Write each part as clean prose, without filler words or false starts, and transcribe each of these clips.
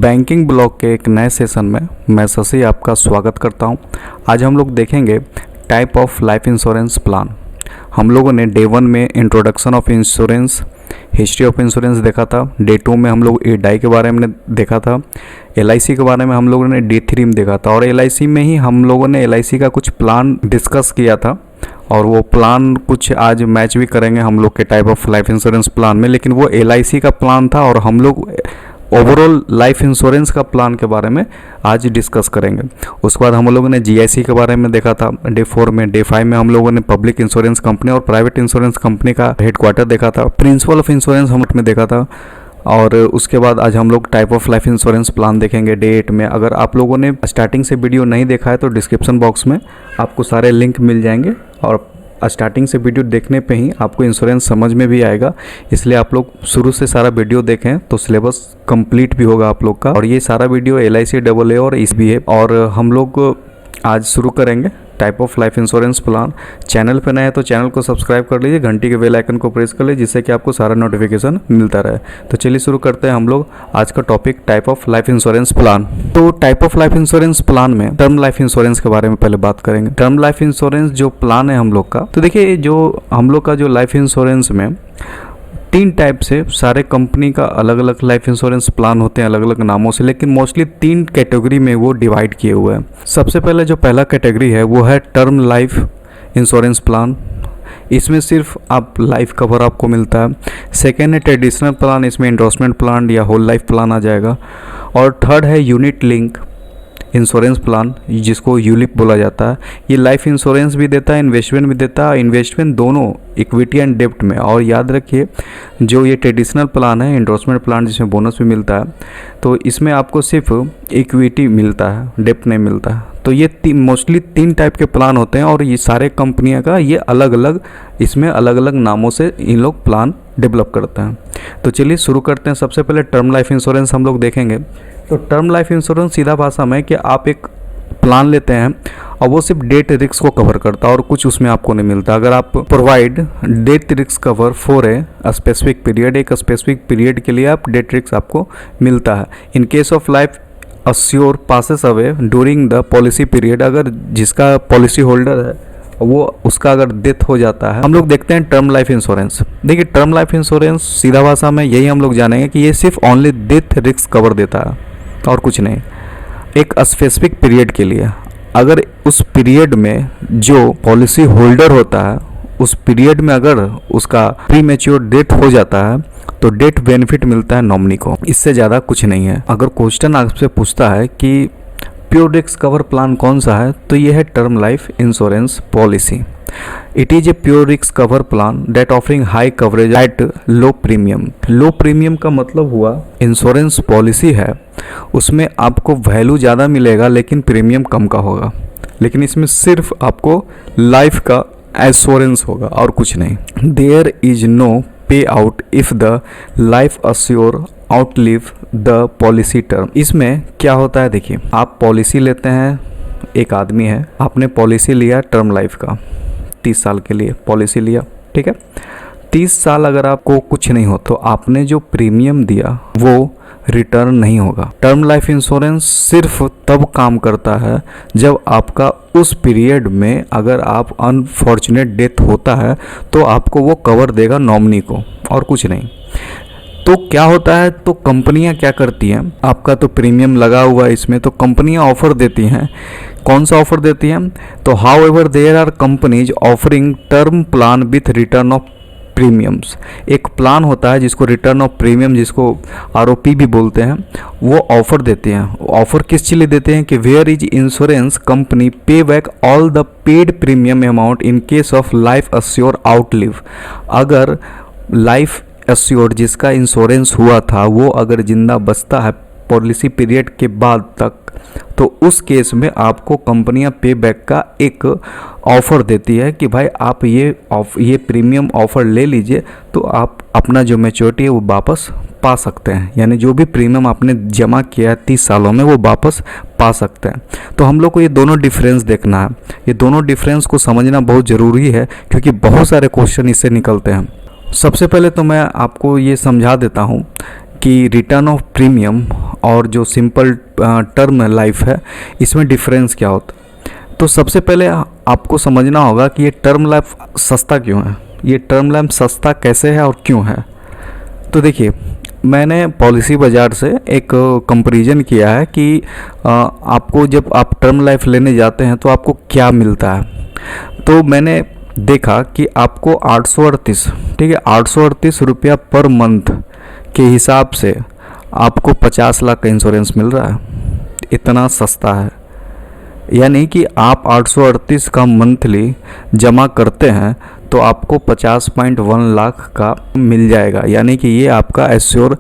Banking blog के एक नए सेशन में मैं शशि आपका स्वागत करता हूं। आज हम लोग देखेंगे type of life insurance plan. हम लोगों ने डे 1 में introduction of insurance, history of insurance देखा था। डे 2 में हम लोग एडाई के बारे में देखा था। LIC के बारे में हम लोगों ने डे 3 में देखा था और LIC में ही हम लोगों ने LIC का कुछ प्लान डिस्कस किया था और वो प्लान कुछ आज मैच भी करेंगे हम लोग के type of life insurance plan में। लेकिन वो LIC का प्लान था और हम लोग ओवरऑल लाइफ इंश्योरेंस का प्लान के बारे में आज डिस्कस करेंगे। उसके बाद हम लोगों ने GIC के बारे में देखा था डे 4 में। डे 5 में हम लोगों ने पब्लिक इंश्योरेंस कंपनी और प्राइवेट इंश्योरेंस कंपनी का हेडक्वार्टर देखा था। प्रिंसिपल ऑफ इंश्योरेंस हम में देखा था। और उसके बाद आज हम लोग type of life insurance plan देखेंगे डे 8 में। अगर आप लोगों ने स्टार्टिंग से वीडियो नहीं देखा है तो डिस्क्रिप्शन बॉक्स में आपको सारे लिंक मिल जाएंगे और स्टार्टिंग से वीडियो देखने पे ही आपको इंश्योरेंस समझ में भी आएगा। इसलिए आप लोग शुरू से सारा वीडियो देखें तो सिलेबस कंप्लीट भी होगा आप लोग का। और ये सारा वीडियो LIC AA और इस भी है। और हम लोग आज शुरू करेंगे type of life insurance plan. Channel पे नए हैं तो चैनल को सब्सक्राइब कर लीजिए, घंटी के बेल आइकन को प्रेस कर लीजिए जिससे कि आपको सारा नोटिफिकेशन मिलता रहे। तो चलिए शुरू करते हैं हम लोग आज का topic type of life insurance plan. तो type of life insurance plan में टर्म लाइफ इंश्योरेंस के बारे में पहले बात करेंगे। टर्म लाइफ इंश्योरेंस जो प्लान है हम लोग का, तो देखिए जो हम लोग का जो लाइफ इंश्योरेंस में 3 टाइप से सारे कंपनी का अलग अलग लाइफ इंश्योरेंस प्लान होते हैं अलग अलग नामों से, लेकिन मोस्टली 3 कैटेगरी में वो डिवाइड किए हुए हैं। सबसे पहले जो पहला कैटेगरी है वो है टर्म लाइफ इंश्योरेंस प्लान। इसमें सिर्फ आप लाइफ कवर आपको मिलता है। सेकेंड है ट्रेडिशनल प्लान, इसमें एंडोर्समेंट प्लान या होल लाइफ प्लान आ जाएगा। और थर्ड है यूनिट लिंक इंश्योरेंस प्लान जिसको यूलिप बोला जाता है। ये लाइफ इंश्योरेंस भी देता है, इन्वेस्टमेंट भी देता है, इन्वेस्टमेंट दोनों इक्विटी एंड डेप्ट में। और याद रखिए जो ये ट्रेडिशनल प्लान है एंडोर्समेंट प्लान जिसमें बोनस भी मिलता है, तो इसमें आपको सिर्फ इक्विटी मिलता है, डेप्ट नहीं मिलता है। तो ये मोस्टली 3 टाइप के प्लान होते हैं और ये सारे कंपनियां का ये अलग अलग इसमें अलग अलग नामों से इन लोग प्लान डेवलप करते हैं। तो चलिए शुरू करते हैं। सबसे पहले टर्म लाइफ इंश्योरेंस हम लोग देखेंगे। तो टर्म लाइफ इंश्योरेंस सीधा भाषा में कि आप एक प्लान लेते हैं और वो सिर्फ डेथ रिस्क को कवर करता है और कुछ उसमें आपको नहीं मिलता। अगर आप provide death risk cover for a specific period, एक स्पेसिफिक पीरियड के लिए आप डेथ रिस्क आपको मिलता है। इन case of life assure passes away during the policy period, अगर जिसका पॉलिसी होल्डर है वो उसका अगर डेथ हो जाता है। हम लोग देखते हैं टर्म लाइफ इंश्योरेंस। देखिए टर्म लाइफ इंश्योरेंस सीधा भाषा में यही हम लोग जानेंगे कि ये सिर्फ ओनली डेथ रिस्क कवर देता है और कुछ नहीं। एक स्पेसिफिक पीरियड के लिए अगर उस पीरियड में जो पॉलिसी होल्डर होता है उस पीरियड में अगर उसका प्री मैच्योर डेथ हो जाता है तो डेथ बेनिफिट मिलता है नॉमिनी को। इससे ज़्यादा कुछ नहीं है। अगर क्वेश्चन आपसे पूछता है कि प्योर रिस्क कवर प्लान कौन सा है, तो ये है term life insurance policy. It is a pure risk cover plan that offering high coverage at low premium. Low premium का मतलब हुआ इंश्योरेंस पॉलिसी है उसमें आपको वैल्यू ज़्यादा मिलेगा लेकिन प्रीमियम कम का होगा। लेकिन इसमें सिर्फ आपको लाइफ का एश्योरेंस होगा और कुछ नहीं। देयर इज नो पे out if the life assure outlive the policy term. इसमें क्या होता है, देखिए आप पॉलिसी लेते हैं, एक आदमी है, आपने पॉलिसी लिया टर्म लाइफ का 30 साल के लिए पॉलिसी लिया, ठीक है। 30 साल अगर आपको कुछ नहीं हो तो आपने जो प्रीमियम दिया वो रिटर्न नहीं होगा। टर्म लाइफ इंश्योरेंस सिर्फ तब काम करता है जब आपका उस पीरियड में अगर आप अनफॉर्चुनेट डेथ होता है तो आपको वो कवर देगा नॉमिनी को और कुछ नहीं। तो क्या होता है, तो कंपनियां क्या करती हैं, आपका तो प्रीमियम लगा हुआ है इसमें, तो कंपनियां ऑफर देती हैं। कौन सा ऑफर देती हैं, तो however there are companies offering term plan with return of premiums. एक प्लान होता है जिसको रिटर्न ऑफ प्रीमियम, जिसको ROP भी बोलते हैं, वो ऑफर देते हैं। ऑफर किस चीज़ देते हैं कि वेयर इज इंश्योरेंस कंपनी पे back all the paid premium amount in case of life assure outlive. अगर लाइफ अस्योर जिसका इंश्योरेंस हुआ था वो अगर जिंदा बचता है पॉलिसी पीरियड के बाद तक, तो उस केस में आपको कंपनियां पे बैक का एक ऑफ़र देती है कि भाई आप ये प्रीमियम ऑफ़र ले लीजिए तो आप अपना जो मैच्योरिटी है वो वापस पा सकते हैं। यानी जो भी प्रीमियम आपने जमा किया है 30 सालों में वो वापस पा सकते हैं। तो हम लोग को ये दोनों डिफरेंस देखना है। ये दोनों डिफरेंस को समझना बहुत ज़रूरी है क्योंकि बहुत सारे क्वेश्चन इससे निकलते हैं। सबसे पहले तो मैं आपको ये समझा देता हूँ कि रिटर्न ऑफ प्रीमियम और जो सिंपल टर्म लाइफ है, इसमें डिफरेंस क्या होता है। तो सबसे पहले आपको समझना होगा कि ये टर्म लाइफ सस्ता क्यों है, ये टर्म लाइफ सस्ता कैसे है और क्यों है। तो देखिए, मैंने पॉलिसी बाज़ार से एक कंपैरिजन किया है कि आपको जब आप टर्म लाइफ लेने जाते हैं तो आपको क्या मिलता है। तो मैंने देखा कि आपको 838, ठीक है, 838 रुपया पर मंथ के हिसाब से आपको 50 लाख का इंश्योरेंस मिल रहा है। इतना सस्ता है, यानी कि आप 838 का मंथली जमा करते हैं तो आपको 50.1 लाख का मिल जाएगा, यानी कि ये आपका एश्योर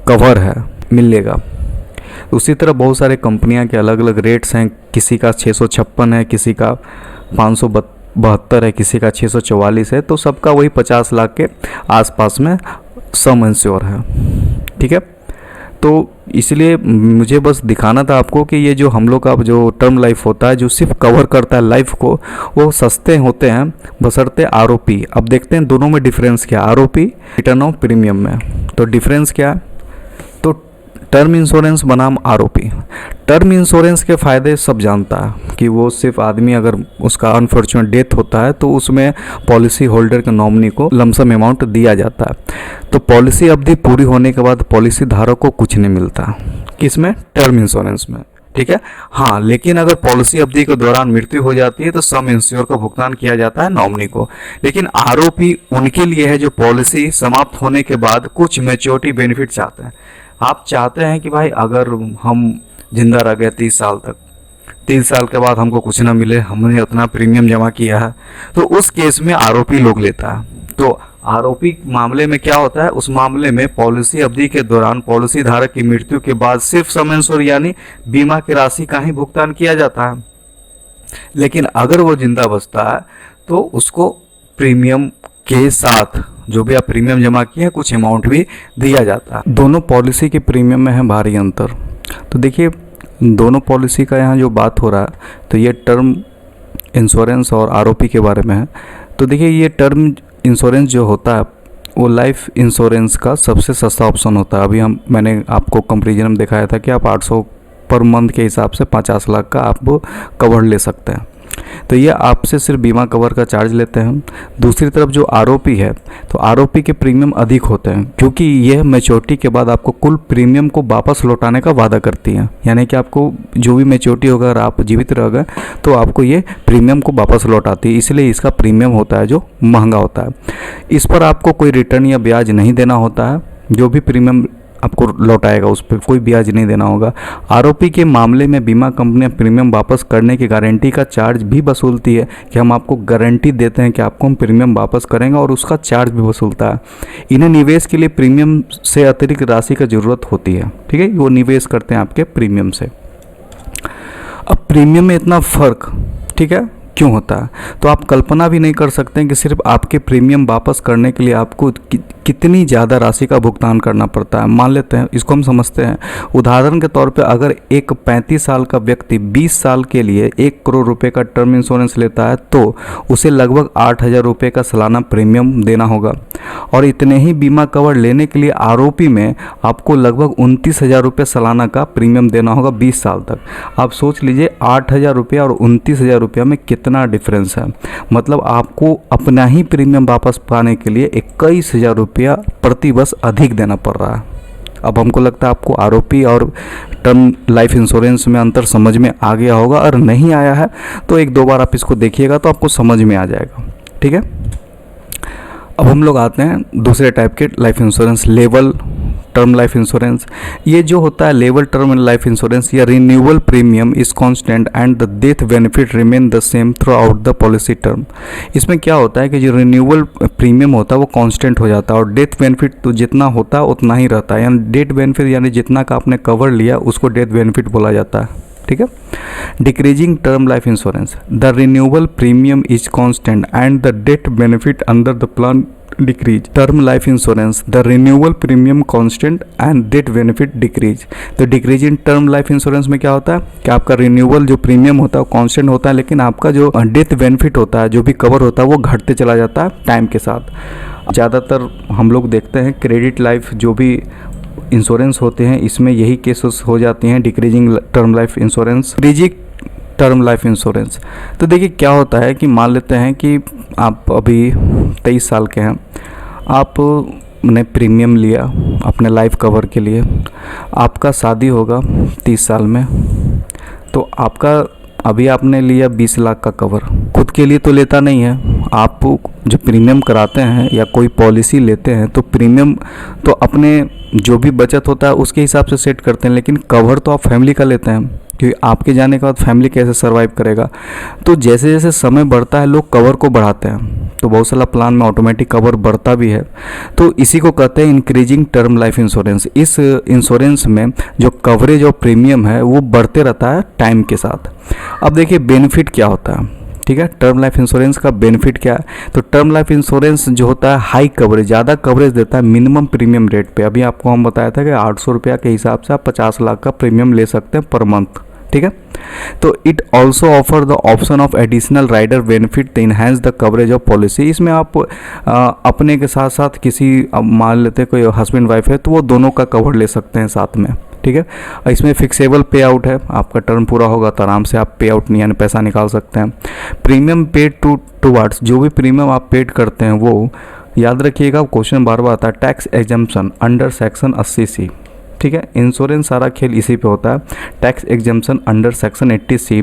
कवर है, मिलेगा। उसी तरह बहुत सारे कंपनियां के अलग अलग रेट्स हैं, किसी का 656 है, किसी का 572 है, किसी का 644 है, तो सबका वही 50 लाख के आसपास में सम इंश्योर है, ठीक है। तो इसलिए मुझे बस दिखाना था आपको कि ये जो हम लोग का जो टर्म लाइफ होता है, जो सिर्फ कवर करता है लाइफ को, वो सस्ते होते हैं बशर्ते आरओपी। अब देखते हैं दोनों में डिफरेंस क्या है, आरओपी रिटर्न ऑफ प्रीमियम में। तो डिफरेंस क्या है, तो टर्म इंश्योरेंस बनाम आरओपी। टर्म इंश्योरेंस के फ़ायदे सब जानता है कि वो सिर्फ आदमी अगर उसका अनफॉर्चुनेट डेथ होता है तो उसमें पॉलिसी होल्डर के नॉमिनी को लमसम अमाउंट दिया जाता है। तो पॉलिसी अवधि पूरी होने के बाद पॉलिसी धारक को कुछ नहीं मिलता, किसमें, टर्म इंश्योरेंस में, ठीक है। हाँ, लेकिन अगर पॉलिसी अवधि के दौरान मृत्यु हो जाती है तो सम इंश्योर का भुगतान किया जाता है नॉमिनी को। लेकिन आरओपी उनके लिए है जो पॉलिसी समाप्त होने के बाद कुछ मैच्योरिटी बेनिफिट चाहते हैं। आप चाहते हैं कि भाई अगर हम जिंदा रह गए 30 साल तक, 30 साल के बाद हमको कुछ ना मिले, हमने उतना प्रीमियम जमा किया है, तो उस केस में आरओपी लोग लेता है। तो आरओपी मामले में क्या होता है, उस मामले में पॉलिसी अवधि के दौरान पॉलिसी धारक की मृत्यु के बाद सिर्फ सम इंश्योर यानी बीमा की राशि का ही भुगतान किया जाता है। लेकिन अगर वो जिंदा बचता है तो उसको प्रीमियम के साथ जो भी आप प्रीमियम जमा किए हैं कुछ अमाउंट भी दिया जाता है। दोनों पॉलिसी के प्रीमियम में है भारी अंतर। तो देखिए, दोनों पॉलिसी का यहाँ जो बात हो रहा है, तो ये टर्म इंश्योरेंस और आरओपी के बारे में है। तो देखिए, ये टर्म इंश्योरेंस जो होता है वो लाइफ इंश्योरेंस का सबसे सस्ता ऑप्शन होता है। अभी मैंने आपको कंपेरिजन में दिखाया था कि आप 800 पर मंथ के हिसाब से 50 लाख का आप कवर ले सकते हैं। तो ये आपसे सिर्फ बीमा कवर का चार्ज लेते हैं। दूसरी तरफ जो आरओपी है, तो आरओपी के प्रीमियम अधिक होते हैं क्योंकि यह मैच्योरिटी के बाद आपको कुल प्रीमियम को वापस लौटाने का वादा करती है। यानी कि आपको जो भी मैच्योरिटी होगा, अगर आप जीवित रह गए तो आपको ये प्रीमियम को वापस लौटाती है, इसलिए इसका प्रीमियम होता है जो महंगा होता है। इस पर आपको कोई रिटर्न या ब्याज नहीं देना होता है, जो भी प्रीमियम आपको लौटाएगा उस पर कोई ब्याज नहीं देना होगा। आरओपी के मामले में बीमा कंपनियां प्रीमियम वापस करने की गारंटी का चार्ज भी वसूलती है कि हम आपको गारंटी देते हैं कि आपको हम प्रीमियम वापस करेंगे, और उसका चार्ज भी वसूलता है। इन्हें निवेश के लिए प्रीमियम से अतिरिक्त राशि की ज़रूरत होती है, ठीक है, वो निवेश करते हैं आपके प्रीमियम से। अब प्रीमियम में इतना फ़र्क, ठीक है, क्यों होता है, तो आप कल्पना भी नहीं कर सकते हैं कि सिर्फ आपके प्रीमियम वापस करने के लिए आपको कितनी ज़्यादा राशि का भुगतान करना पड़ता है। मान लेते हैं, इसको हम समझते हैं, उदाहरण के तौर पे अगर एक 35 साल का व्यक्ति 20 साल के लिए 1 करोड़ रुपए का टर्म इंश्योरेंस लेता है तो उसे लगभग 8,000 रुपये का सालाना प्रीमियम देना होगा। और इतने ही बीमा कवर लेने के लिए आरओपी में आपको लगभग 29,000 रुपये सालाना का प्रीमियम देना होगा 20 साल तक। आप सोच लीजिए 8,000 रुपया और 29,000 रुपया में कितना डिफरेंस है। मतलब आपको अपना ही प्रीमियम वापस पाने के लिए 21,000 रुपया प्रति वर्ष अधिक देना पड़ रहा है। अब हमको लगता है आपको आरओपी और टर्म लाइफ इंश्योरेंस में अंतर समझ में आ गया होगा, और नहीं आया है तो एक दो बार आप इसको देखिएगा तो आपको समझ में आ जाएगा, ठीक है। अब हम लोग आते हैं दूसरे टाइप के life insurance, level term life insurance. ये जो होता है लेवल टर्म लाइफ इंश्योरेंस, या renewal premium is constant and the death benefit remain the same through out the policy term. इसमें क्या होता है कि जो रिन्यूअल प्रीमियम होता है वो कांस्टेंट हो जाता है, और डेथ बेनिफिट तो जितना होता है उतना ही रहता है। यानी डेथ बेनिफिट यानी जितना का आपने कवर लिया उसको डेथ बेनिफिट बोला जाता है, ठीक है। Decreasing term life insurance, the renewal premium is constant and the death benefit under the plan decrease. Term life insurance, the renewal premium constant and death benefit decrease. तो decreasing term life insurance में क्या होता है कि आपका renewal जो premium होता है वो कांस्टेंट होता है, लेकिन आपका जो डेथ बेनिफिट होता है, जो भी कवर होता है, वो घटते चला जाता है टाइम के साथ। ज़्यादातर हम लोग देखते हैं क्रेडिट लाइफ जो भी इंश्योरेंस होते हैं इसमें यही केसेस हो जाती हैं, decreasing term life insurance, decreasing term life insurance. तो देखिए क्या होता है कि मान लेते हैं कि आप अभी 23 साल के हैं, आपने प्रीमियम लिया अपने लाइफ कवर के लिए, आपका शादी होगा 30 साल में, तो आपका अभी आपने लिया 20 लाख का कवर, खुद के लिए तो लेता नहीं है आप। जो प्रीमियम कराते हैं या कोई पॉलिसी लेते हैं तो प्रीमियम तो अपने जो भी बचत होता है उसके हिसाब से सेट करते हैं, लेकिन कवर तो आप फैमिली का लेते हैं, क्योंकि आपके जाने के बाद फैमिली कैसे सर्वाइव करेगा। तो जैसे जैसे समय बढ़ता है लोग कवर को बढ़ाते हैं, तो बहुत सारा प्लान में ऑटोमेटिक कवर बढ़ता भी है। तो इसी को कहते हैं इंक्रीजिंग टर्म लाइफ इंश्योरेंस। इस इंश्योरेंस में जो कवरेज और प्रीमियम है वो बढ़ते रहता है टाइम के साथ। अब देखिए बेनिफिट क्या होता है, ठीक है, टर्म लाइफ इंश्योरेंस का बेनिफिट क्या है। तो टर्म लाइफ इंश्योरेंस जो होता है हाई कवरेज, ज़्यादा कवरेज देता है मिनिमम प्रीमियम रेट पे। अभी आपको हम बताया था कि 800 रुपया के हिसाब से आप 50 लाख का प्रीमियम ले सकते हैं पर मंथ, ठीक है। तो it also offer the option of additional rider benefit to enhance the coverage of policy. इसमें आप अपने के साथ साथ किसी, मान लेते हैं कोई हस्बैंड वाइफ है तो वो दोनों का कवर ले सकते हैं साथ में, ठीक है। इसमें फिक्सेबल पे आउट है, आपका टर्म पूरा होगा तो आराम से आप पे आउट नहीं यानी पैसा निकाल सकते हैं। प्रीमियम पेड टूवर्ड्स, जो भी प्रीमियम आप पेड करते हैं वो याद रखिएगा, क्वेश्चन बार बार आता है, tax exemption under section 80C, ठीक है। इंश्योरेंस सारा खेल इसी पे होता है, tax exemption under section 80C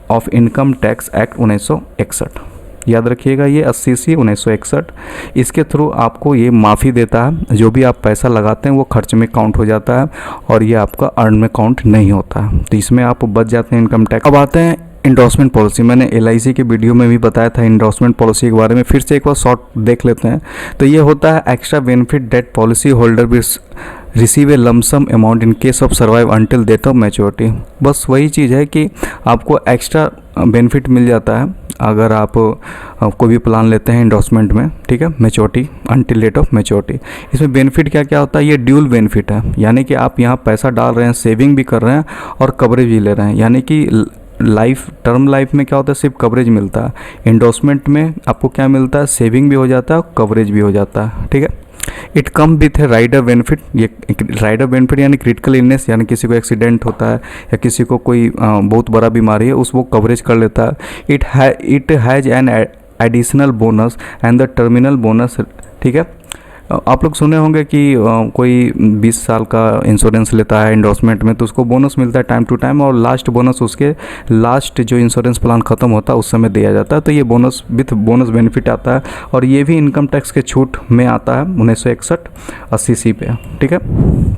of income tax act 1961। याद रखिएगा ये 80C 1961, इसके थ्रू आपको ये माफ़ी देता है, जो भी आप पैसा लगाते हैं वो खर्च में काउंट हो जाता है और ये आपका अर्न में काउंट नहीं होता है, तो इसमें आप बच जाते हैं इनकम टैक्स। अब आते हैं इंडोर्समेंट पॉलिसी। मैंने LIC के वीडियो में भी बताया था इंडोर्समेंट पॉलिसी के बारे में, फिर से एक बार शॉर्ट देख लेते हैं। तो ये होता है extra benefit that policy holder भी receive a lump sum amount in case of survive until date of maturity. बस वही चीज़ है कि आपको एक्स्ट्रा बेनिफिट मिल जाता है अगर आप कोई भी प्लान लेते हैं इंडोर्समेंट में, ठीक है, maturity until date of maturity. इसमें बेनिफिट क्या क्या होता है, ये ड्यूल बेनिफिट है, यानी कि आप यहाँ पैसा डाल रहे हैं, सेविंग भी कर रहे हैं और कवरेज भी ले रहे हैं। यानी कि लाइफ टर्म लाइफ में क्या होता है, सिर्फ कवरेज मिलता है, इंडोर्समेंट में आपको क्या मिलता है, सेविंग भी हो जाता है और कवरेज भी हो जाता है, ठीक है। इट कम विथ है राइडर बेनिफिट। ये राइडर बेनिफिट यानी क्रिटिकल इलनेस, यानी किसी को एक्सीडेंट होता है या किसी को कोई बहुत बड़ा बीमारी है उस वो कवरेज कर लेता है। It has an additional bonus and the terminal bonus, ठीक है। आप लोग सुने होंगे कि कोई 20 साल का इंश्योरेंस लेता है इंडोर्समेंट में तो उसको बोनस मिलता है टाइम टू टाइम, और लास्ट बोनस उसके लास्ट जो इंश्योरेंस प्लान ख़त्म होता है उस समय दिया जाता है। तो ये बोनस विथ बोनस बेनिफिट आता है और ये भी इनकम टैक्स के छूट में आता है 1961 80C पे, ठीक है।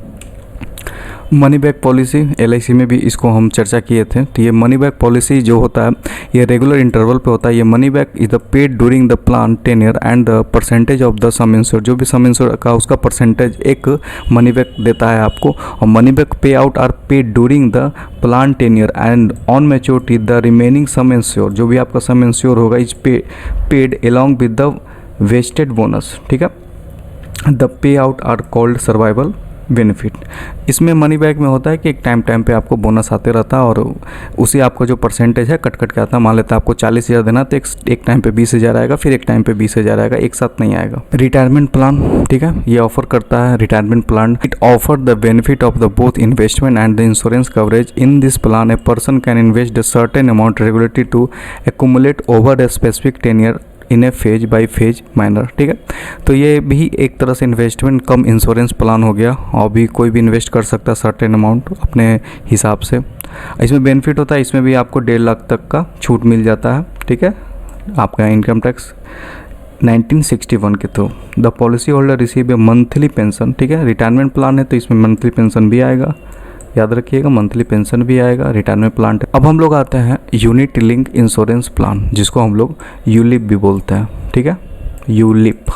मनी बैक पॉलिसी LIC में भी इसको हम चर्चा किए थे। तो ये मनी बैक पॉलिसी जो होता है ये रेगुलर इंटरवल पे होता है। ये money back is the paid during the plan tenure and the percentage of the sum insure. जो भी सम इंश्योर का उसका परसेंटेज एक मनी बैक देता है आपको, और money back pay out are paid during the plan tenure and on maturity the remaining sum insure. जो भी आपका सम इंश्योर होगा is paid along with the vested bonus, ठीक है। The pay out are called survival benefit. इसमें money back में होता है कि एक टाइम पे आपको बोनस आते रहता है और उसी आपका जो परसेंटेज है कट के आता है। मान लेते हैं आपको 40,000 देना तो एक टाइम पे 20,000 आएगा, फिर एक टाइम पे 20,000 आएगा, एक साथ नहीं आएगा। रिटायरमेंट प्लान, ठीक है, ये ऑफर करता है retirement plan. It offer the benefit of the both investment and the insurance coverage. In this plan a person can invest the certain amount regulatory to accumulate over the specific tenure in a phase by phase manner, ठीक है। तो ये भी एक तरह से investment कम insurance plan हो गया और भी कोई भी इन्वेस्ट कर सकता है सर्टेन अमाउंट अपने हिसाब से। इसमें बेनिफिट होता है, इसमें भी आपको 1.5 लाख तक का छूट मिल जाता है, ठीक है, आपका इनकम टैक्स 1961 के through. The policy holder receive A monthly pension, ठीक है, रिटायरमेंट प्लान है तो इसमें मंथली पेंशन भी आएगा, याद रखिएगा मंथली पेंशन भी आएगा रिटायरमेंट प्लान। अब हम लोग आते हैं यूनिट लिंक इंश्योरेंस प्लान, जिसको हम लोग यूलिप भी बोलते हैं, ठीक है, यूलिप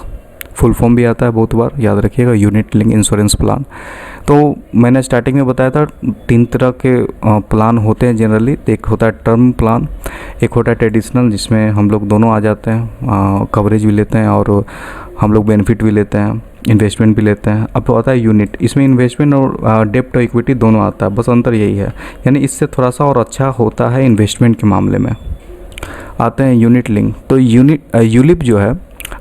फुल फॉर्म भी आता है बहुत बार, याद रखिएगा यूनिट लिंक इंश्योरेंस प्लान। तो मैंने स्टार्टिंग में बताया था 3 तरह के प्लान होते हैं जनरली। एक होता है टर्म प्लान, एक होता है ट्रेडिशनल जिसमें हम लोग दोनों आ जाते हैं, कवरेज भी लेते हैं और हम लोग बेनिफिट भी लेते हैं, इन्वेस्टमेंट भी लेते हैं। अब आता है यूनिट, इसमें इन्वेस्टमेंट और डेप्ट और इक्विटी दोनों आता है, बस अंतर यही है, यानी इससे थोड़ा सा और अच्छा होता है इन्वेस्टमेंट के मामले में। आते हैं यूनिट लिंक। तो यूलिप जो है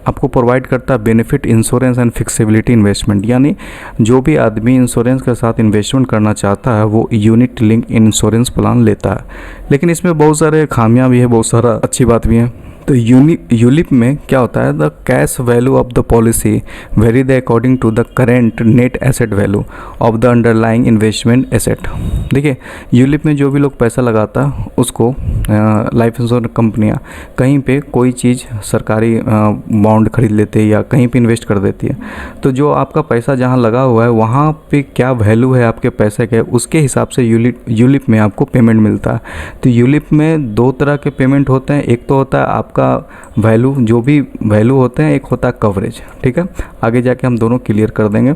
आपको प्रोवाइड करता है बेनिफिट इंश्योरेंस एंड फिक्सिबिलिटी इन्वेस्टमेंट, यानी जो भी आदमी इंश्योरेंस के साथ इन्वेस्टमेंट करना चाहता है वो यूनिट लिंक इंश्योरेंस प्लान लेता है। लेकिन इसमें बहुत सारे खामियां भी है, बहुत सारा अच्छी बात भी है। तो यूलिप में क्या होता है, the cash value of the policy very the according to the current net asset value of the underlying investment asset. देखिए यूलिप में जो भी लोग पैसा लगाता है उसको लाइफ इंश्योरेंस कंपनियां कहीं पे कोई चीज़ सरकारी बॉन्ड खरीद लेते हैं या कहीं पे इन्वेस्ट कर देती है। तो जो आपका पैसा जहां लगा हुआ है वहां पे क्या वैल्यू है आपके पैसे के, उसके हिसाब से यूलिप में आपको पेमेंट मिलता है। तो यूलिप में दो तरह के पेमेंट होते हैं, एक तो होता है आपका वैल्यू, जो भी वैल्यू होते हैं, एक होता है कवरेज। ठीक है, आगे जाके हम दोनों क्लियर कर देंगे।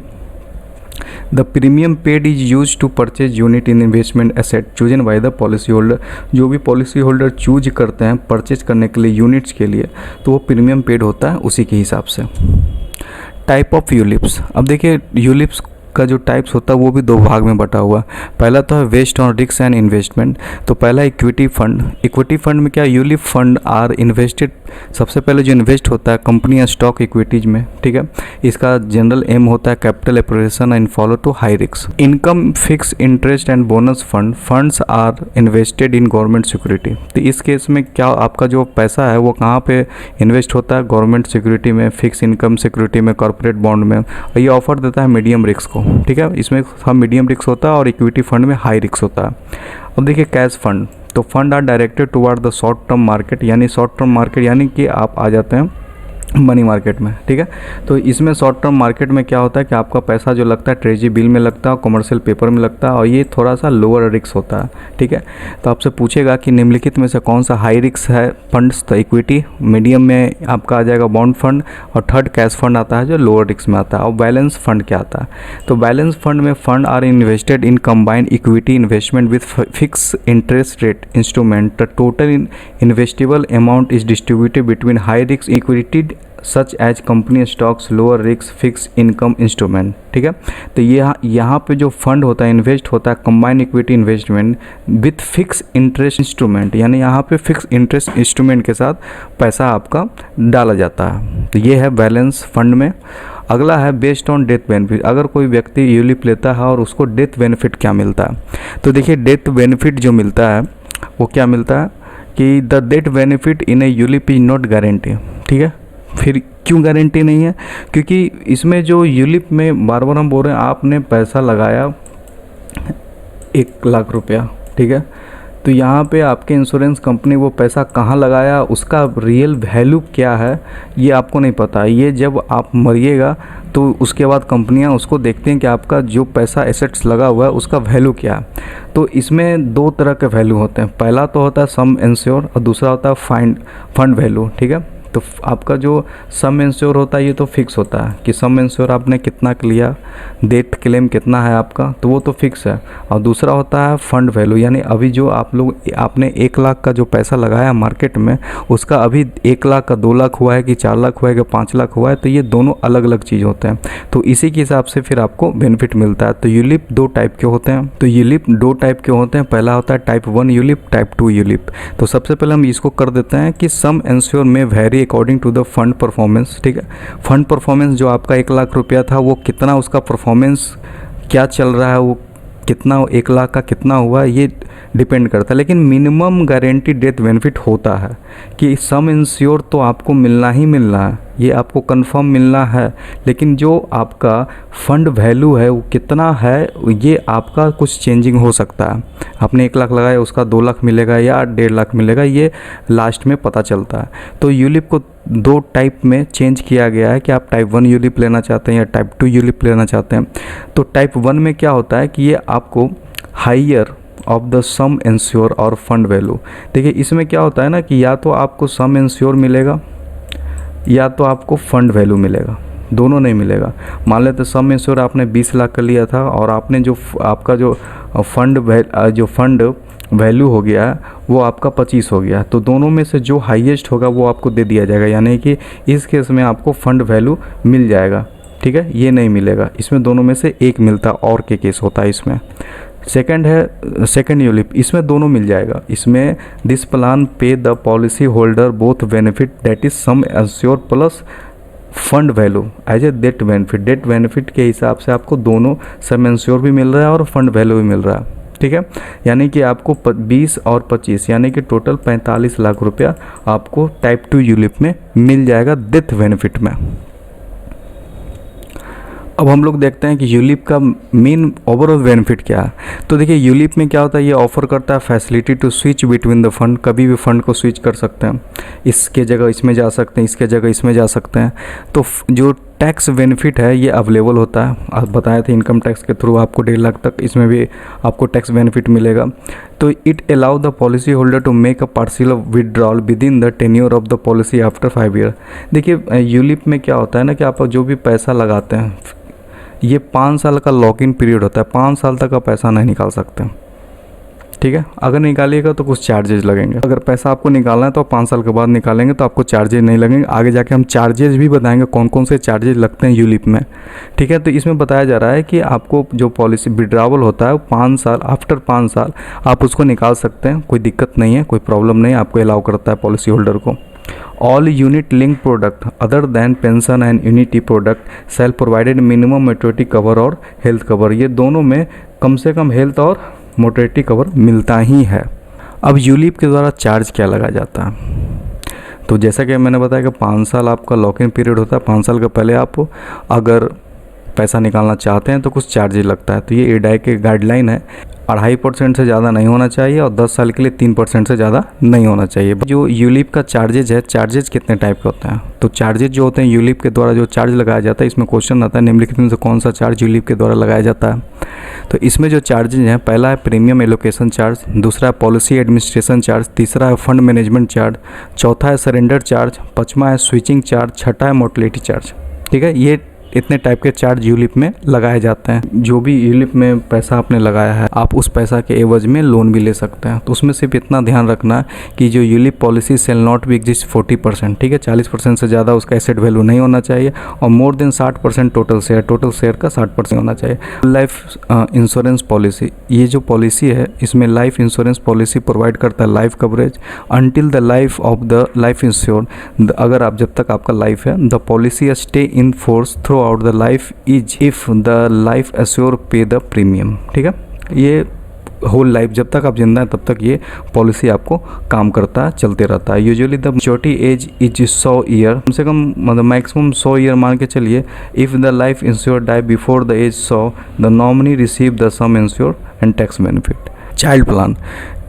The premium paid is use to purchase unit in investment asset chosen by the policy holder. जो भी पॉलिसी होल्डर चूज करते हैं परचेज करने के लिए यूनिट्स के लिए, तो वो प्रीमियम पेड होता है उसी के हिसाब से। टाइप ऑफ यूलिप्स, अब देखिए यूलिप्स का जो टाइप्स होता है वो भी दो भाग में बटा हुआ है। पहला तो है vest on risk and investment. तो पहला इक्विटी फंड। इक्विटी फंड में क्या, यूलिप फंड आर इन्वेस्टेड, सबसे पहले जो इन्वेस्ट होता है कंपनी स्टॉक इक्विटीज में। ठीक है, इसका जनरल एम होता है capital appreciation and follow to high risk. Income fix interest and bonus fund, funds are invested in government security. तो इस केस में क्या, आपका जो पैसा है वो कहाँ पे इन्वेस्ट होता है, गवर्नमेंट सिक्योरिटी में, फिक्स इनकम सिक्योरिटी में, कॉर्पोरेट बॉन्ड में। और ये ऑफर देता है मीडियम रिस्क को। ठीक है, इसमें सब मीडियम रिस्क होता है और इक्विटी फंड में हाई रिस्क होता है। अब देखिए कैश फंड, तो fund are directed toward the short term market, यानी शॉर्ट टर्म मार्केट यानी कि आप आ जाते हैं मनी मार्केट में। ठीक है, तो इसमें शॉर्ट टर्म मार्केट में क्या होता है कि आपका पैसा जो लगता है ट्रेजरी बिल में लगता है, कमर्शियल पेपर में लगता है, और ये थोड़ा सा लोअर रिस्क होता है। ठीक है, तो आपसे पूछेगा कि निम्नलिखित में से कौन सा हाई रिस्क है फंड्स, तो इक्विटी, मीडियम में आपका आ जाएगा बॉन्ड फंड, और थर्ड कैश फंड आता है जो लोअर रिस्क में आता है। और बैलेंस फंड क्या आता है, तो बैलेंस फंड में fund are invested in combined equity investment with fix interest rate instrument. The total investable amount is distributed between high risk equity such as company stocks, lower risk fix income instrument. ठीक है, तो यहाँ पे जो fund होता है invest होता है combined equity investment with fix interest instrument, यानी यहाँ पे फिक्स इंटरेस्ट इंस्ट्रूमेंट के साथ पैसा आपका डाला जाता है। तो ये है बैलेंस फंड में। अगला है बेस्ड ऑन डेथ बेनिफिट। अगर कोई व्यक्ति यूलिप लेता है और उसको डेथ बेनिफिट क्या मिलता है, तो देखिए डेथ बेनिफिट जो मिलता है वो क्या मिलता है कि the death benefit in A ULIP is not guarantee. ठीक है, फिर क्यों गारंटी नहीं है, क्योंकि इसमें जो यूलिप में बार बार हम बोल रहे हैं, आपने पैसा लगाया 1 लाख रुपया। ठीक है, तो यहाँ पे आपके इंश्योरेंस कंपनी वो पैसा कहाँ लगाया, उसका रियल वैल्यू क्या है ये आपको नहीं पता। ये जब आप मरिएगा तो उसके बाद कंपनियाँ उसको देखते हैं कि आपका जो पैसा एसेट्स लगा हुआ है उसका वैल्यू क्या है। तो इसमें दो तरह के वैल्यू होते हैं, पहला तो होता है सम इंश्योर और दूसरा होता है फंड वैल्यू। ठीक है, तो आपका जो सम इंश्योर होता है ये तो फिक्स होता है कि सम इंश्योर आपने कितना लिया, डेथ क्लेम कितना है आपका, तो वो तो फिक्स है। और दूसरा होता है फंड वैल्यू, यानी अभी जो आपने 1 लाख का जो पैसा लगाया मार्केट में, उसका अभी 1 लाख का 2 लाख हुआ है कि 4 लाख हुआ है कि 5 लाख हुआ है, तो ये दोनों अलग अलग चीज़ होते हैं। तो इसी के हिसाब से फिर आपको बेनिफिट मिलता है। तो यूलिप 2 टाइप के होते हैं। तो यूलिप 2 टाइप के होते हैं, पहला होता है टाइप 1 यूलिप, टाइप 2 यूलिप। तो सबसे पहले हम इसको कर देते हैं कि सम इंश्योर में very according to the fund performance. ठीक है, फंड परफॉर्मेंस जो आपका 1 लाख रुपया था वो कितना, उसका परफॉर्मेंस क्या चल रहा है, वो कितना 1 लाख का कितना हुआ, ये डिपेंड करता है। लेकिन मिनिमम गारंटी डेथ बेनिफिट होता है कि सम इंश्योर तो आपको मिलना ही मिलना है, ये आपको कंफर्म मिलना है। लेकिन जो आपका फंड वैल्यू है वो कितना है, ये आपका कुछ चेंजिंग हो सकता है। आपने 1 लाख लगाया, उसका 2 लाख मिलेगा या 1.5 लाख मिलेगा, ये लास्ट में पता चलता है। तो यूलिप को 2 टाइप में चेंज किया गया है कि आप टाइप 1 यूलिप लेना चाहते हैं या टाइप 2 यूलिप लेना चाहते हैं। तो टाइप 1 में क्या होता है कि ये आपको higher of the sum insure और फंड वैल्यू। देखिए इसमें क्या होता है ना कि या तो आपको सम इंश्योर मिलेगा या तो आपको फंड वैल्यू मिलेगा, दोनों नहीं मिलेगा। मान लेते सम इंश्योर आपने 20 लाख का लिया था और आपने जो आपका जो फंड वैल्यू हो गया वो आपका 25 हो गया, तो दोनों में से जो हाईएस्ट होगा वो आपको दे दिया जाएगा, यानी कि इस केस में आपको फंड वैल्यू मिल जाएगा। ठीक है, ये नहीं मिलेगा, इसमें दोनों में से एक मिलता और के केस होता है इसमें। सेकंड है सेकंड यूलिप, इसमें दोनों मिल जाएगा। इसमें this plan pay the policy holder both benefit that is sum assure plus fund value as a death benefit के हिसाब से आपको दोनों सम इंश्योर भी मिल रहा है और फंड वैल्यू भी मिल रहा है, ठीक है। यानी कि आपको 20 और 25 यानी कि टोटल 45 लाख रुपया आपको टाइप 2 यूलिप में मिल जाएगा डेथ बेनिफिट में। अब हम लोग देखते हैं कि यूलिप का मेन ओवरऑल बेनिफिट क्या है। तो देखिए यूलिप में क्या होता है, ये ऑफर करता है facility to switch between the fund, कभी भी फंड को स्विच कर सकते हैं, इसके जगह इसमें जा सकते हैं, इसके जगह इसमें जा सकते हैं। तो जो टैक्स बेनिफिट है ये अवेलेबल होता है, आप बताए थे इनकम टैक्स के थ्रू आपको 1.5 लाख तक इसमें भी आपको टैक्स बेनिफिट मिलेगा। तो it allow the policy holder to make a partial withdrawal within the tenure of the policy after 5 year. देखिए यूलिप में क्या होता है ना कि आप जो भी पैसा लगाते हैं ये 5 साल का लॉक इन पीरियड होता है, 5 साल तक आप पैसा नहीं निकाल सकते, ठीक है। अगर निकालिएगा तो कुछ चार्जेज लगेंगे, अगर पैसा आपको निकालना है तो 5 साल के बाद निकालेंगे तो आपको चार्जेज नहीं लगेंगे। आगे जाके हम चार्जेज भी बताएंगे कौन कौन से चार्जेज लगते हैं यूलिप में, ठीक है। तो इसमें बताया जा रहा है कि आपको जो पॉलिसी विड्रॉवल होता है वो 5 साल, आफ्टर 5 साल आप उसको निकाल सकते हैं, कोई दिक्कत नहीं है, कोई प्रॉब्लम नहीं, आपको अलाउ करता है पॉलिसी होल्डर को। All unit linked product other than pension and unity product shall provided minimum maturity cover और health cover, ये दोनों में कम से कम हेल्थ और मोर्टेलिटी कवर मिलता ही है। अब यूलिप के द्वारा चार्ज क्या लगाया जाता है, तो जैसा कि मैंने बताया कि 5 साल आपका लॉक इन पीरियड होता है, 5 साल के पहले आप अगर पैसा निकालना चाहते हैं तो कुछ चार्जेज लगता है। तो ये एडाई के गाइडलाइन है, 2.5% से ज़्यादा नहीं होना चाहिए और 10 साल के लिए 3% से ज़्यादा नहीं होना चाहिए। जो यूलिप का चार्जेज है, चार्जेज कितने टाइप के होते हैं, तो चार्जेज जो होते हैं यूलिप के द्वारा जो चार्ज लगाया जाता है, इसमें क्वेश्चन आता है निम्नलिखित में से कौन सा चार्ज यूलिप के द्वारा लगाया जाता है। तो इसमें जो चार्जेज हैं, पहला है प्रीमियम एलोकेशन चार्ज, दूसरा है पॉलिसी एडमिनिस्ट्रेशन चार्ज, तीसरा है फंड मैनेजमेंट चार्ज, चौथा है सरेंडर चार्ज, पाँचवा है स्विचिंग चार्ज, छठा है मोर्टेलिटी चार्ज, ठीक है। ये इतने टाइप के चार्ज यूलिप में लगाए जाते हैं। जो भी यूलिप में पैसा आपने लगाया है आप उस पैसा के एवज में लोन भी ले सकते हैं। तो उसमें सिर्फ इतना ध्यान रखना है कि जो यूलिप पॉलिसी सेल नॉट भी एग्जिस्ट 40%, ठीक है, 40% से ज़्यादा उसका एसेट वैल्यू नहीं होना चाहिए और मोर देन 60% टोटल शेयर का 60% होना चाहिए। लाइफ इंश्योरेंस पॉलिसी, ये जो पॉलिसी है इसमें लाइफ इंश्योरेंस पॉलिसी प्रोवाइड करता है life coverage until the life of the life ensure. अगर आप जब तक आपका लाइफ है the policy stay in force through out the life is if the life assure पे द प्रीमियम, ठीक है। ये होल लाइफ जब तक आप जिंदा हैं तब तक ये पॉलिसी आपको काम करता है, चलते रहता है। Usually the maturity age is 100 year, कम से कम मतलब मैक्सिमम 100 ईयर मान के चलिए। If the life insure die before the age 100 the nominee receive the sum insure and tax benefit. Child plan,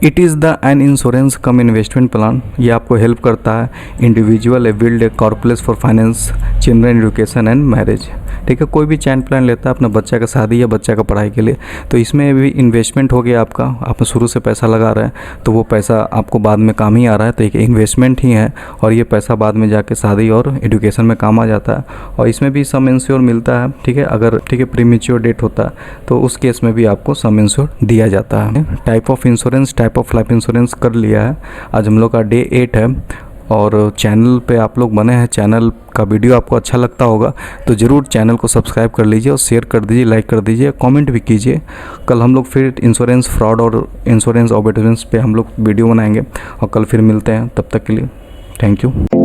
it is the an insurance cum investment plan, ये आपको help करता है individual a build a corporate for finance children education and marriage, ठीक है। कोई भी child plan लेता है अपना बच्चा का शादी या बच्चा का पढ़ाई के लिए, तो इसमें भी इन्वेस्टमेंट हो गया आपका, आप शुरू से पैसा लगा रहे हैं तो वो पैसा आपको बाद में काम ही आ रहा है, तो एक इन्वेस्टमेंट ही है और ये पैसा बाद में जाके शादी और एजुकेशन में काम आ जाता है। और इसमें भी सम इंश्योर मिलता है, ठीक है, अगर ठीक है प्रीमेच्योर डेट होता है तो उस केस में भी आपको सम इंश्योर दिया जाता है। Type of insurance, type of life insurance कर लिया है। आज हम लोग का डे 8 है और चैनल पे आप लोग बने हैं, चैनल का वीडियो आपको अच्छा लगता होगा तो ज़रूर चैनल को सब्सक्राइब कर लीजिए और शेयर कर दीजिए, लाइक कर दीजिए, कमेंट भी कीजिए। कल हम लोग फिर इंश्योरेंस फ्रॉड और इंश्योरेंस ऑब्लिगेशंस पे हम लोग वीडियो बनाएंगे और कल फिर मिलते हैं, तब तक के लिए थैंक यू।